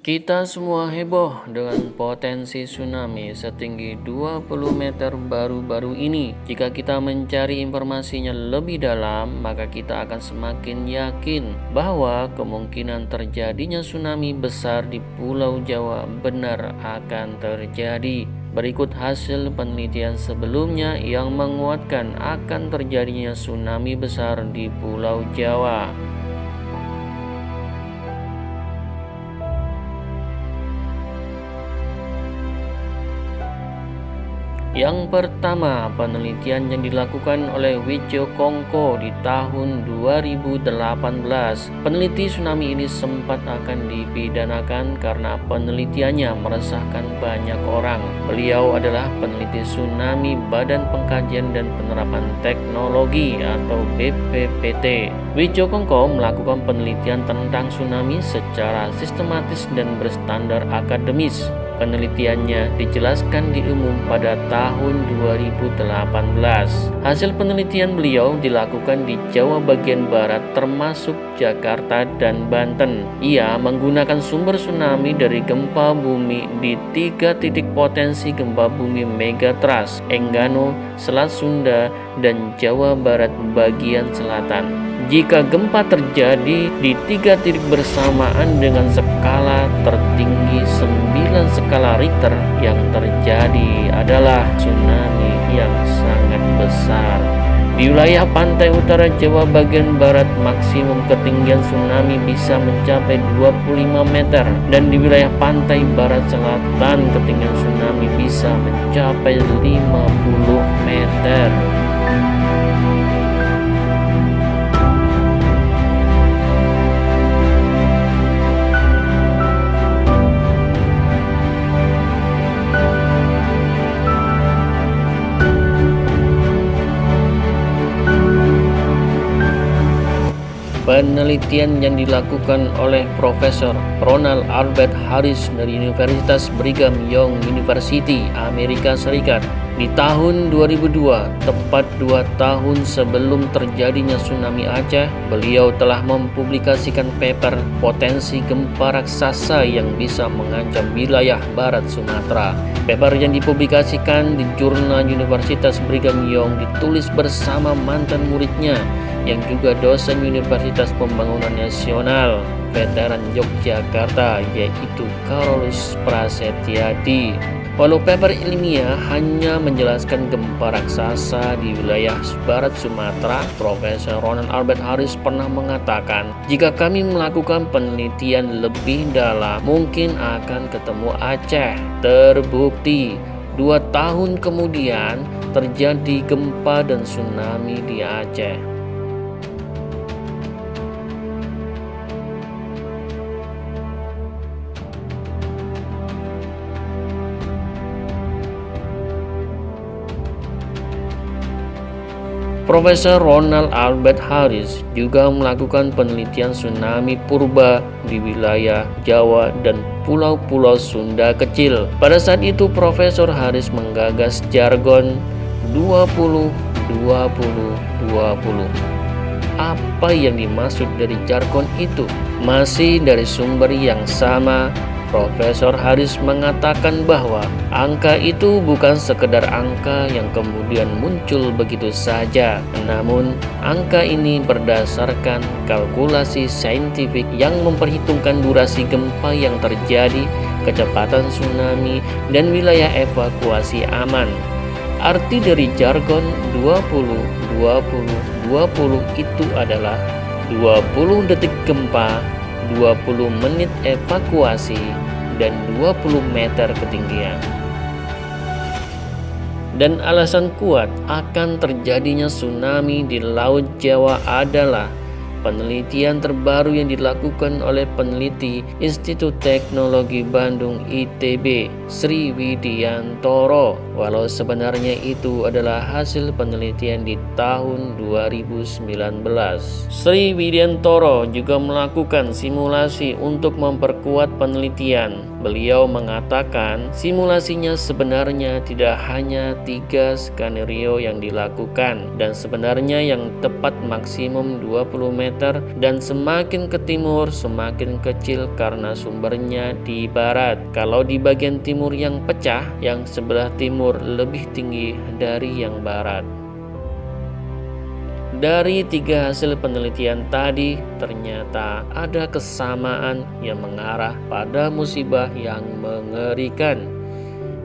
Kita semua heboh dengan potensi tsunami setinggi 20 meter baru-baru ini. Jika kita mencari informasinya lebih dalam, maka kita akan semakin yakin bahwa kemungkinan terjadinya tsunami besar di Pulau Jawa benar akan terjadi. Berikut hasil penelitian sebelumnya yang menguatkan akan terjadinya tsunami besar di Pulau Jawa. Yang pertama, penelitian yang dilakukan oleh Widyokongko di tahun 2018. Peneliti tsunami ini sempat akan dipidanakan karena penelitiannya meresahkan banyak orang. Beliau adalah peneliti tsunami Badan Pengkajian dan Penerapan Teknologi atau BPPT. Widyokongko melakukan penelitian tentang tsunami secara sistematis dan berstandar akademis. Penelitiannya dijelaskan di umum pada tahun 2018. Hasil penelitian beliau dilakukan di Jawa bagian barat termasuk Jakarta dan Banten. Ia menggunakan sumber tsunami dari gempa bumi di 3 titik potensi gempa bumi megatrust, Enggano, Selat Sunda, dan Jawa Barat bagian selatan. Jika gempa terjadi di 3 titik bersamaan dengan skala tertinggi 9 skala Richter, yang terjadi adalah tsunami yang sangat besar. Di wilayah pantai utara Jawa bagian barat, maksimum ketinggian tsunami bisa mencapai 25 meter, dan di wilayah pantai barat selatan ketinggian tsunami bisa mencapai 50 meter. Penelitian yang dilakukan oleh Profesor Ronald Albert Harris dari Universitas Brigham Young University, Amerika Serikat di tahun 2002, tepat 2 tahun sebelum terjadinya tsunami Aceh. Beliau telah mempublikasikan paper potensi gempa raksasa yang bisa mengancam wilayah barat Sumatera. Paper yang dipublikasikan di jurnal Universitas Brigham Young ditulis bersama mantan muridnya yang juga dosen Universitas Pembangunan Nasional veteran Yogyakarta, yaitu Carolus Prasetyadi. Walau paper ilmiah hanya menjelaskan gempa raksasa di wilayah barat Sumatera, Profesor Ronald Albert Harris pernah mengatakan, jika kami melakukan penelitian lebih dalam, mungkin akan ketemu Aceh. Terbukti 2 tahun kemudian terjadi gempa dan tsunami di Aceh. Profesor Ronald Albert Harris juga melakukan penelitian tsunami purba di wilayah Jawa dan pulau-pulau Sunda kecil. Pada saat itu Profesor Harris menggagas jargon 20-20-20. Apa yang dimaksud dari jargon itu? Masih dari sumber yang sama, Profesor Harris mengatakan bahwa angka itu bukan sekedar angka yang kemudian muncul begitu saja, namun angka ini berdasarkan kalkulasi saintifik yang memperhitungkan durasi gempa yang terjadi, kecepatan tsunami, dan wilayah evakuasi aman. Arti dari jargon 20-20-20 itu adalah 20 detik gempa, 20 menit evakuasi, dan 20 meter ketinggian. Dan alasan kuat akan terjadinya tsunami di Laut Jawa adalah penelitian terbaru yang dilakukan oleh peneliti Institut Teknologi Bandung ITB, Sri Widiantoro. Walau sebenarnya itu adalah hasil penelitian di tahun 2019. Sri Widiantoro juga melakukan simulasi untuk memperkuat penelitian. Beliau mengatakan simulasinya sebenarnya tidak hanya 3 skenario yang dilakukan, dan sebenarnya yang tepat maksimum 20 meter dan semakin ke timur semakin kecil karena sumbernya di barat. Kalau di bagian timur yang pecah, yang sebelah timur lebih tinggi dari yang barat. Dari 3 hasil penelitian tadi, ternyata ada kesamaan yang mengarah pada musibah yang mengerikan.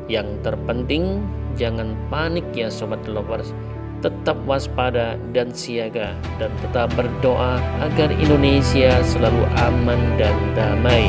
Yang terpenting, jangan panik ya Sobat Lovers. Tetap waspada dan siaga, dan tetap berdoa agar Indonesia selalu aman dan damai.